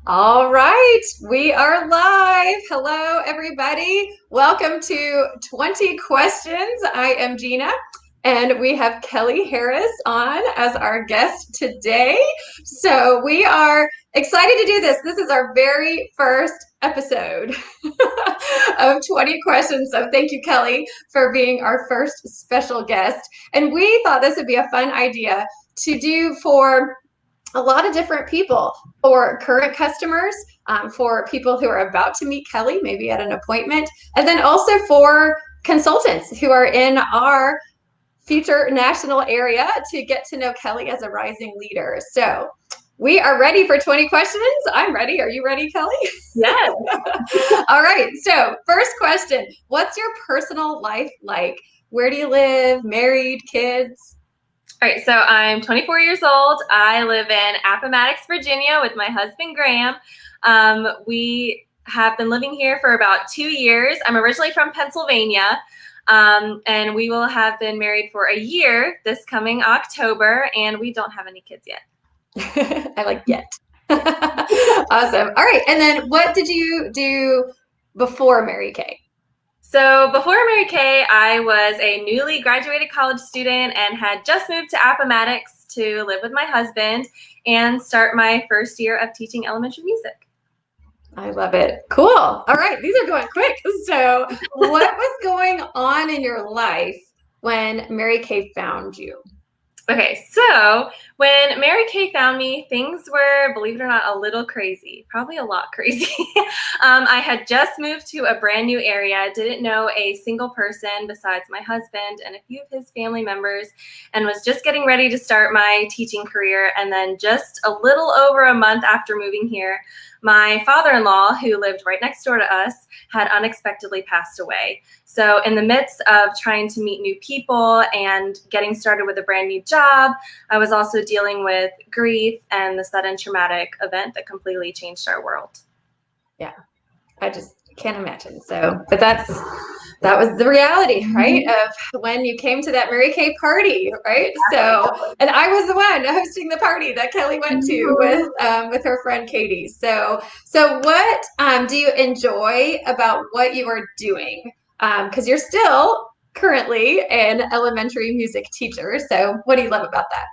All right, we are live. Hello, everybody. Welcome to 20 Questions. I am Gina, and we have Kelli Harris on as our guest today. So we are excited to do this. This is our very first episode of 20 Questions. So thank you, Kelli, for being our first special guest. And we thought this would be a fun idea to do for a lot of different people, for current customers, for people who are about to meet Kelli, maybe at an appointment, and then also for consultants who are in our future national area to get to know Kelli as a rising leader. So we are ready for 20 questions. I'm ready. Are you ready, Kelli? Yes. All right. So first question, what's your personal life like? Where do you live? Married, kids? All right, so I'm 24 years old. I live in Appomattox, Virginia with my husband, Graham. We have been living here for about 2 years. I'm originally from Pennsylvania, and we will have been married for a year this coming October, and we don't have any kids yet. I like yet. Awesome. All right. And then what did you do before Mary Kay? So before Mary Kay, I was a newly graduated college student and had just moved to Appomattox to live with my husband and start my first year of teaching elementary music. I love it. Cool. All right. These are going quick. So what was going on in your life when Mary Kay found you? Okay, so when Mary Kay found me, things were, believe it or not, a little crazy, probably a lot crazy. I had just moved to a brand new area, didn't know a single person besides my husband and a few of his family members, and was just getting ready to start my teaching career. And then just a little over a month after moving here, my father-in-law, who lived right next door to us, had unexpectedly passed away. So in the midst of trying to meet new people and getting started with a brand new job, I was also dealing with grief and the sudden traumatic event that completely changed our world. Yeah, I just can't imagine. So, but that was the reality, right? Of when you came to that Mary Kay party, right? So, and I was the one hosting the party that Kelli went to with her friend Katie. So what do you enjoy about what you are doing? Because you're still currently an elementary music teacher. So, what do you love about that?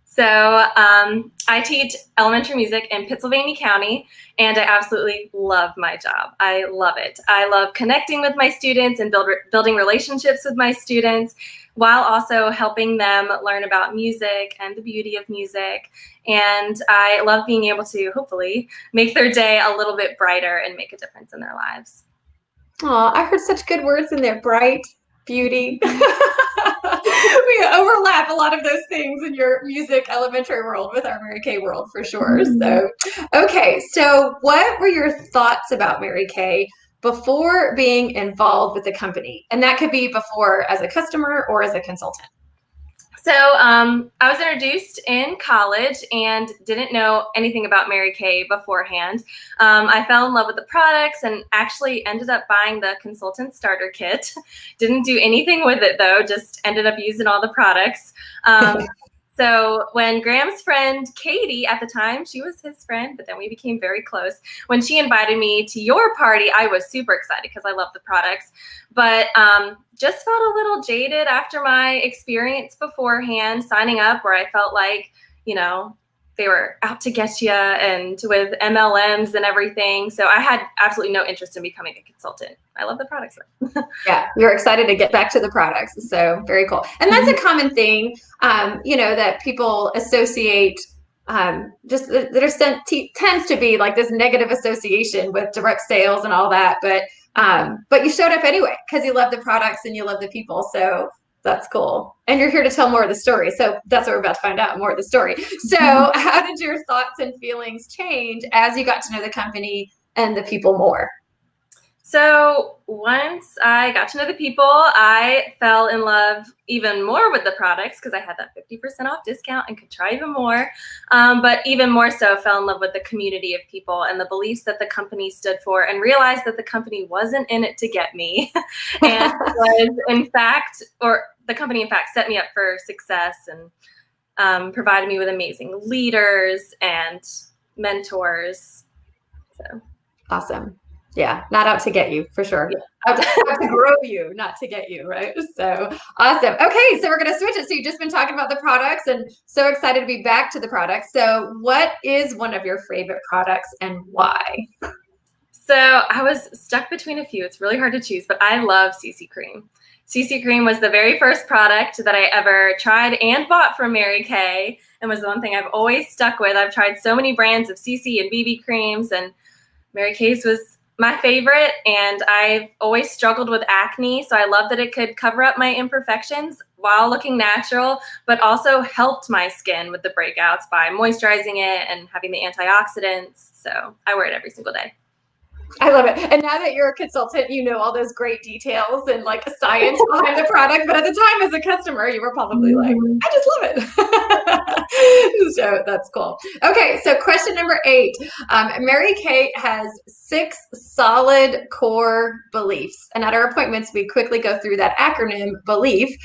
So I teach elementary music in Pittsylvania County, and I absolutely love my job. I love it. I love connecting with my students and building relationships with my students while also helping them learn about music and the beauty of music. And I love being able to hopefully make their day a little bit brighter and make a difference in their lives. Oh, I heard such good words in there. Bright, beauty. We overlap a lot of those things in your music elementary world with our Mary Kay world for sure. So, okay. So, what were your thoughts about Mary Kay before being involved with the company? And that could be before as a customer or as a consultant. So I was introduced in college and didn't know anything about Mary Kay beforehand. I fell in love with the products and actually ended up buying the consultant starter kit. Didn't do anything with it though, just ended up using all the products. So when Graham's friend Katie, at the time, she was his friend, but then we became very close. When she invited me to your party, I was super excited because I love the products, but just felt a little jaded after my experience beforehand signing up, where I felt like, you know, they were out to get you and with MLMs and everything. So I had absolutely no interest in becoming a consultant. I love the products. Yeah, you're excited to get back to the products. So very cool. And that's a common thing, that people associate. Just tends to be like this negative association with direct sales and all that. But you showed up anyway because you love the products and you love the people. So that's cool. And you're here to tell more of the story. So that's what we're about to find out, more of the story. So how did your thoughts and feelings change as you got to know the company and the people more? So once I got to know the people, I fell in love even more with the products because I had that 50% off discount and could try even more. But even more so, fell in love with the community of people and the beliefs that the company stood for, and realized that the company wasn't in it to get me. And was in fact, or the company in fact set me up for success and provided me with amazing leaders and mentors. So Awesome. Yeah, not out to get you for sure. Out to grow you, not to get you, right? So awesome. Okay, so we're going to switch it. So you've just been talking about the products and so excited to be back to the products. So what is one of your favorite products and why? So I was stuck between a few. It's really hard to choose, but I love CC Cream. CC Cream was the very first product that I ever tried and bought from Mary Kay, and was the one thing I've always stuck with. I've tried so many brands of CC and BB creams, and Mary Kay's was my favorite, and I've always struggled with acne, so I love that it could cover up my imperfections while looking natural, but also helped my skin with the breakouts by moisturizing it and having the antioxidants. So I wear it every single day. I love it. And now that you're a consultant, you know all those great details and like science behind the product. But at the time, as a customer, you were probably like, I just love it. So that's cool. Okay, so question number 8. Mary Kay has 6 solid core beliefs. And at our appointments, we quickly go through that acronym belief.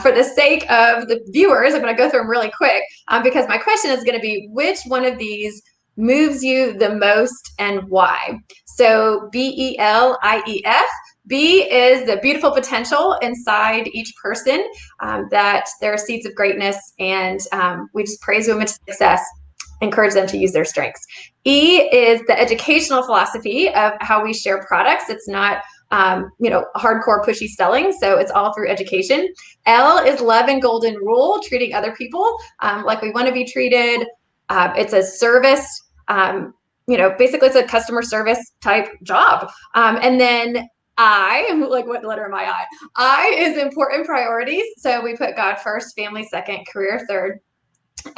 For the sake of the viewers, I'm going to go through them really quick because my question is going to be, which one of these moves you the most and why? So BELIEF. B is the beautiful potential inside each person, that there are seeds of greatness, and we just praise women's success, encourage them to use their strengths. E is the educational philosophy of how we share products. It's not hardcore pushy selling, so it's all through education. L is love and golden rule, treating other people like we want to be treated. It's a service. Basically it's a customer service type job. And then I am like, what letter am I? I is important priorities. So we put God first, family second, career third.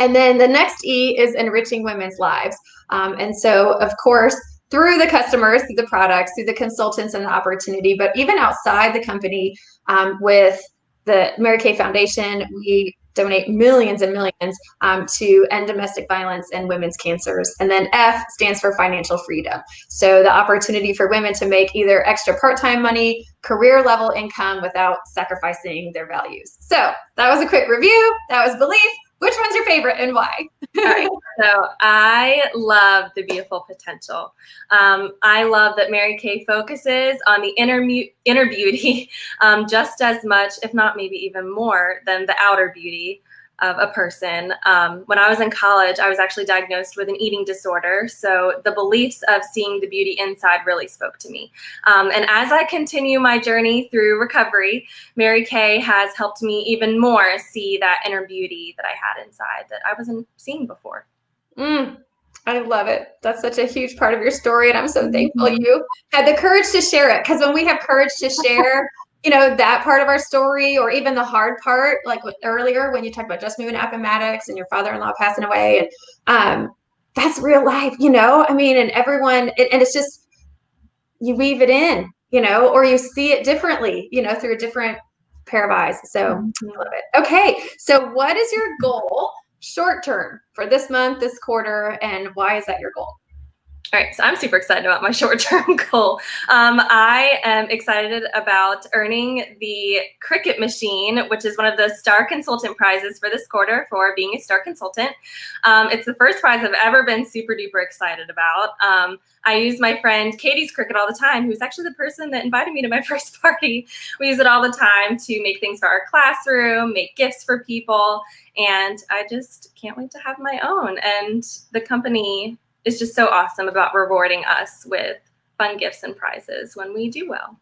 And then the next E is enriching women's lives. And so, of course, through the customers, through the products, through the consultants and the opportunity, but even outside the company, with the Mary Kay Foundation, we donate millions and millions to end domestic violence and women's cancers. And then F stands for financial freedom. So the opportunity for women to make either extra part-time money, career level income without sacrificing their values. So that was a quick review. That was belief. Which one's your favorite and why? All right, so I love the beautiful potential. I love that Mary Kay focuses on the inner beauty just as much, if not maybe even more, than the outer beauty of a person. When I was in college, I was actually diagnosed with an eating disorder. So the beliefs of seeing the beauty inside really spoke to me. And as I continue my journey through recovery, Mary Kay has helped me even more see that inner beauty that I had inside that I wasn't seeing before. I love it. That's such a huge part of your story. And I'm so thankful you had the courage to share it. Because when we have courage to share, that part of our story, or even the hard part, like earlier when you talked about just moving to Appomattox and your father-in-law passing away, and that's real life, I mean, and everyone, and it's just, you weave it in, or you see it differently, through a different pair of eyes. So I love it. Okay. So what is your goal short term for this month, this quarter, and why is that your goal? All right, so I'm super excited about my short-term goal. I am excited about earning the Cricut machine, which is one of the Star Consultant prizes for this quarter for being a Star Consultant. It's the first prize I've ever been super duper excited about. I use my friend Katie's Cricut all the time, who's actually the person that invited me to my first party. We use it all the time to make things for our classroom, make gifts for people, and I just can't wait to have my own. And the company is just so awesome about rewarding us with fun gifts and prizes when we do well.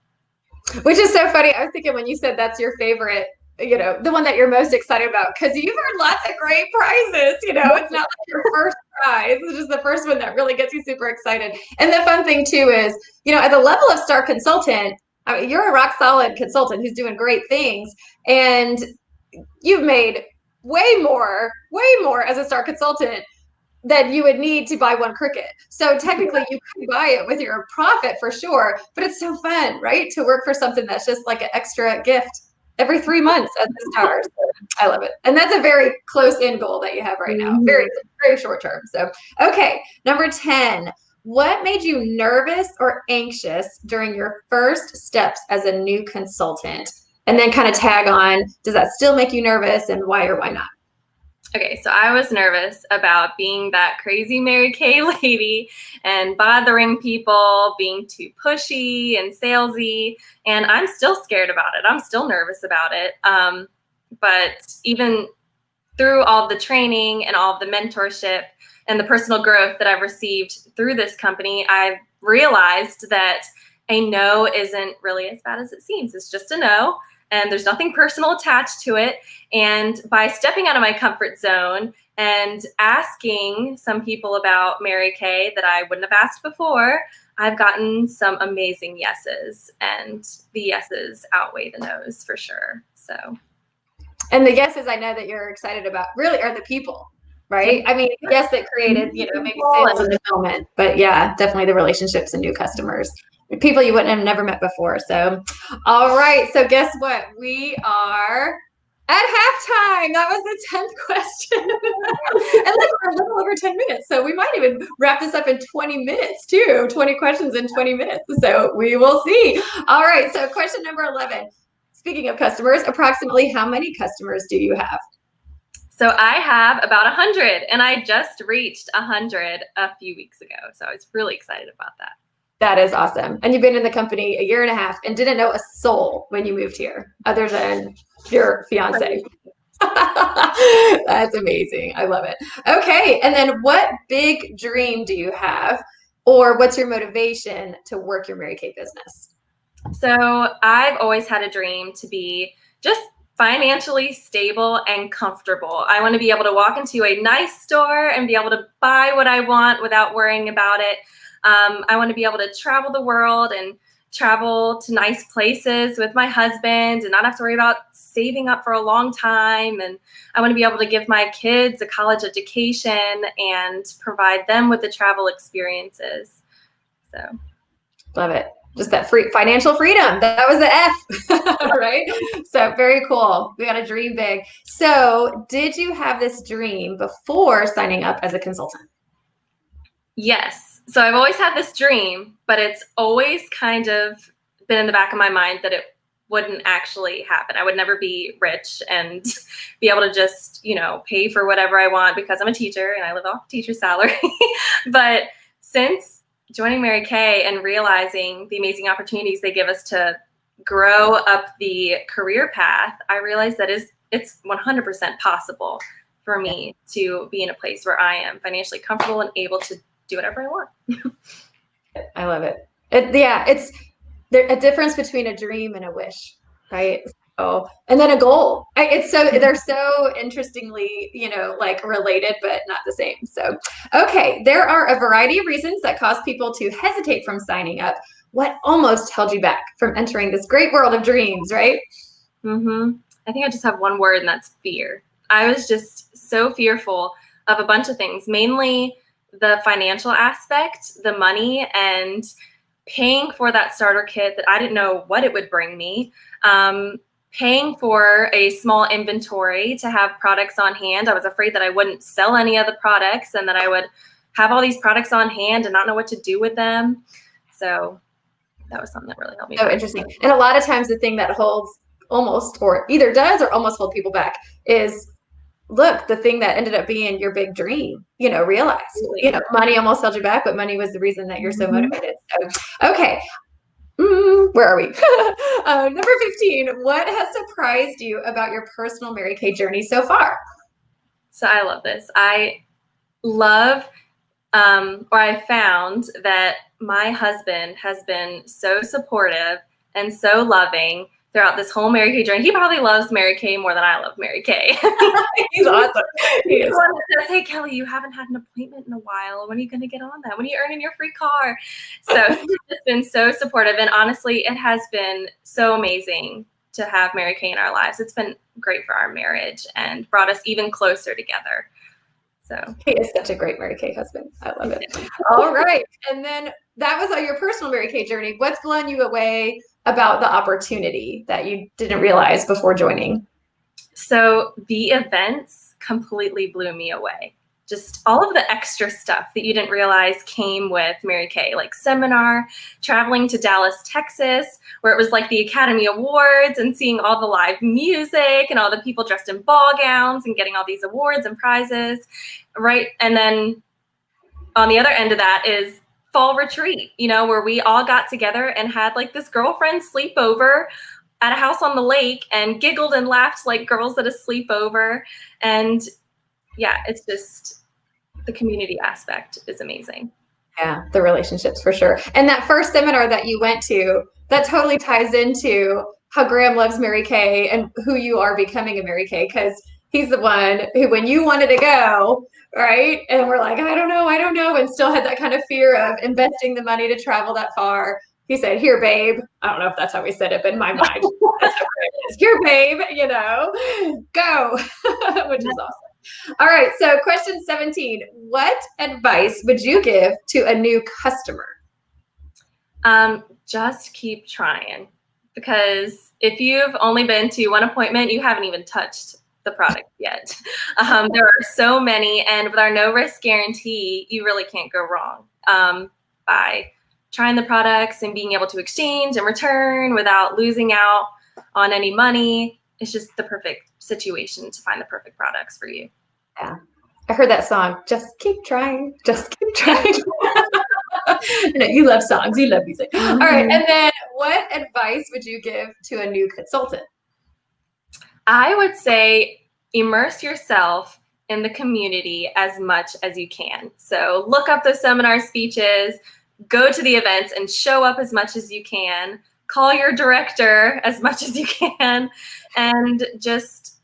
Which is so funny. I was thinking when you said that's your favorite, the one that you're most excited about, because you've earned lots of great prizes. It's not like your first prize. It's just the first one that really gets you super excited. And the fun thing too is, at the level of Star Consultant, I mean, you're a rock solid consultant who's doing great things, and you've made way more as a Star Consultant that you would need to buy one Cricut. So technically you could buy it with your profit for sure, but it's so fun, right? To work for something that's just like an extra gift every 3 months at the Stars. I love it. And that's a very close end goal that you have right now. Very, very short term. So, okay. Number 10, what made you nervous or anxious during your first steps as a new consultant? And then kind of tag on, does that still make you nervous, and why or why not? Okay, so I was nervous about being that crazy Mary Kay lady and bothering people, being too pushy and salesy, and I'm still scared about it. I'm still nervous about it. But even through all the training and all of the mentorship and the personal growth that I've received through this company, I've realized that a no isn't really as bad as it seems. It's just a no, and there's nothing personal attached to it. And by stepping out of my comfort zone and asking some people about Mary Kay that I wouldn't have asked before, I've gotten some amazing yeses, and the yeses outweigh the nos for sure. So. And the yeses I know that you're excited about really are the people, right? I mean, yes, that created, maybe sales in the moment, but yeah, definitely the relationships and new customers, people you wouldn't have never met before. So, all right. So guess what? We are at halftime. That was the 10th question. And look, we're a little over 10 minutes. So we might even wrap this up in 20 minutes too. 20 questions in 20 minutes. So we will see. All right. So question number 11. Speaking of customers, approximately how many customers do you have? So I have about 100, and I just reached 100 a few weeks ago. So I was really excited about that. That is awesome. And you've been in the company a year and a half and didn't know a soul when you moved here other than your fiance. That's amazing. I love it. Okay. And then what big dream do you have, or what's your motivation to work your Mary Kay business? So I've always had a dream to be just financially stable and comfortable. I want to be able to walk into a nice store and be able to buy what I want without worrying about it. I want to be able to travel the world and travel to nice places with my husband and not have to worry about saving up for a long time. And I want to be able to give my kids a college education and provide them with the travel experiences. So, love it. Just that free financial freedom. That was the F, right? So very cool. We got to dream big. So did you have this dream before signing up as a consultant? Yes. So I've always had this dream, but it's always kind of been in the back of my mind that it wouldn't actually happen. I would never be rich and be able to just, pay for whatever I want because I'm a teacher and I live off teacher salary. But since joining Mary Kay and realizing the amazing opportunities they give us to grow up the career path, I realized that it's 100% possible for me to be in a place where I am financially comfortable and able to do whatever I want. I love it. It's a difference between a dream and a wish, right? So, and then a goal. They're so interestingly, related, but not the same. So, okay, there are a variety of reasons that cause people to hesitate from signing up. What almost held you back from entering this great world of dreams, right? I think I just have one word, and that's fear. I was just so fearful of a bunch of things, mainly the financial aspect, the money, and paying for that starter kit that I didn't know what it would bring me. Paying for a small inventory to have products on hand. I was afraid that I wouldn't sell any of the products and that I would have all these products on hand and not know what to do with them. So that was something that really helped me. So interesting. And a lot of times the thing that holds almost, or either does or almost hold people back is, look, the thing that ended up being your big dream, realized, money almost held you back, but money was the reason that you're so motivated. So, okay. Where are we? Number 15, what has surprised you about your personal Mary Kay journey so far? So I love this. I love, I found that my husband has been so supportive and so loving throughout this whole Mary Kay journey. He probably loves Mary Kay more than I love Mary Kay. He's awesome. He's the one that says, "Hey, Kelly, you haven't had an appointment in a while. When are you going to get on that? When are you earning your free car?" So he's just been so supportive. And honestly, it has been so amazing to have Mary Kay in our lives. It's been great for our marriage and brought us even closer together. So he is such a great Mary Kay husband. I love it. All right. And then that was your personal Mary Kay journey. What's blown you away about the opportunity that you didn't realize before joining? So the events completely blew me away. just all of the extra stuff that you didn't realize came with Mary Kay, like seminar, traveling to Dallas, Texas, where it was like the Academy Awards and seeing all the live music and all the people dressed in ball gowns and getting all these awards and prizes, right? And then on the other end of that is fall retreat, where we all got together and had like this girlfriend sleepover at a house on the lake and giggled and laughed like girls at a sleepover. And yeah, it's just, the community aspect is amazing. Yeah, the relationships for sure. And that first seminar that you went to, that totally ties into how Graham loves Mary Kay and who you are becoming a Mary Kay, because he's the one who, when you wanted to go, right? And we're like, I don't know, and still had that kind of fear of investing the money to travel that far. He said, here, babe. I don't know if that's how we said it, but in my mind, that's how it is. Here, babe, go, which is awesome. All right, so question 17. What advice would you give to a new customer? Just keep trying, because if you've only been to one appointment, you haven't even touched the product yet. There are so many, and with our no risk guarantee, you really can't go wrong by trying the products and being able to exchange and return without losing out on any money. It's just the perfect situation to find the perfect products for you. Yeah. I heard that song, just keep trying, just keep trying. No, you love songs, you love music. All right, and then what advice would you give to a new consultant? I would say immerse yourself in the community as much as you can. So look up those seminar speeches, go to the events and show up as much as you can, call your director as much as you can, and just,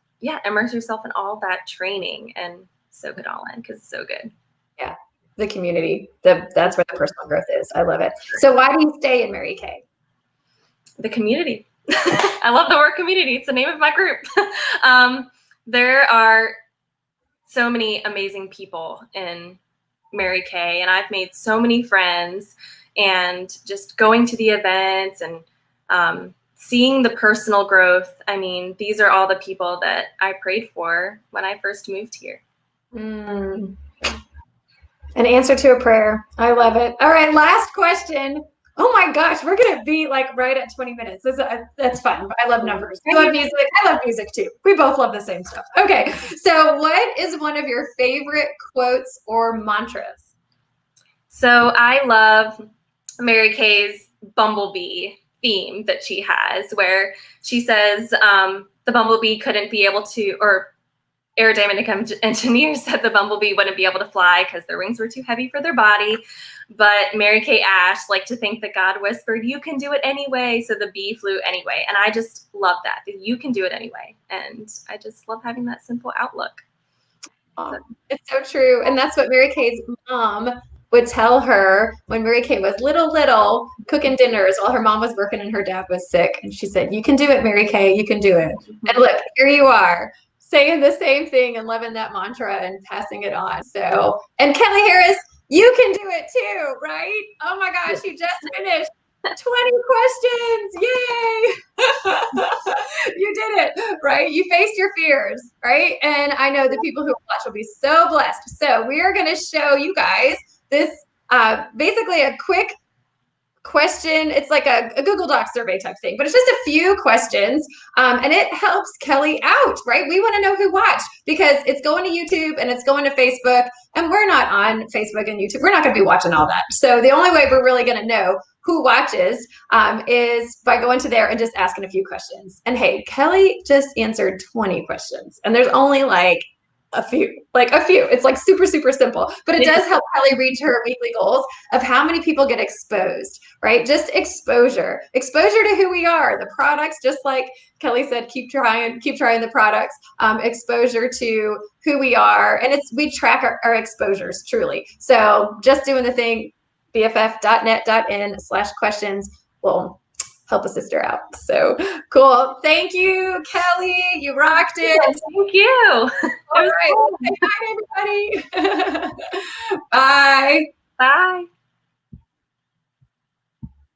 immerse yourself in all that training and soak it all in, because it's so good. Yeah, the community, that's where the personal growth is. I love it. So why do you stay in Mary Kay? The community. I love the word community. It's the name of my group. There are so many amazing people in Mary Kay, and I've made so many friends, and just going to the events and seeing the personal growth. I mean, these are all the people that I prayed for when I first moved here. An answer to a prayer. I love it. All right, last question. Oh my gosh, we're going to be like right at 20 minutes. That's fun. I love numbers. You love music. I love music too. We both love the same stuff. Okay, so what is one of your favorite quotes or mantras? So I love Mary Kay's bumblebee theme that she has, where she says the bumblebee couldn't be able to, or aerodynamic engineers said the bumblebee wouldn't be able to fly because their wings were too heavy for their body. But Mary Kay Ash liked to think that God whispered, you can do it anyway. So the bee flew anyway. And I just love that you can do it anyway. And I just love having that simple outlook. So. It's so true. And that's what Mary Kay's mom would tell her when Mary Kay was little, cooking dinners while her mom was working and her dad was sick. And she said, you can do it, Mary Kay, you can do it. And look, here you are, saying the same thing and loving that mantra and passing it on. So, and Kelli Harris, you can do it too, right? Oh my gosh, you just finished 20 questions. Yay. You did it, right? You faced your fears, right? And I know the people who watch will be so blessed. So we are going to show you guys this basically a quick question. It's like a Google Doc survey type thing, but it's just a few questions, and it helps Kelli out, right? We want to know who watched, because it's going to YouTube and it's going to Facebook, and we're not on Facebook and YouTube. We're not going to be watching all that. So the only way we're really going to know who watches is by going to there and just asking a few questions. And hey, Kelli just answered 20 questions, and there's only like a few. It's like super, super simple, but it does help Kelli reach her weekly goals of how many people get exposed, right? Just exposure to who we are, the products, just like Kelli said, keep trying the products, exposure to who we are. And we track our exposures truly. So just doing the thing, bff.net.in/questions will help a sister out. So cool. Thank you, Kelli. You rocked it. Thank you. All right. Say hi to everybody. Bye. Bye.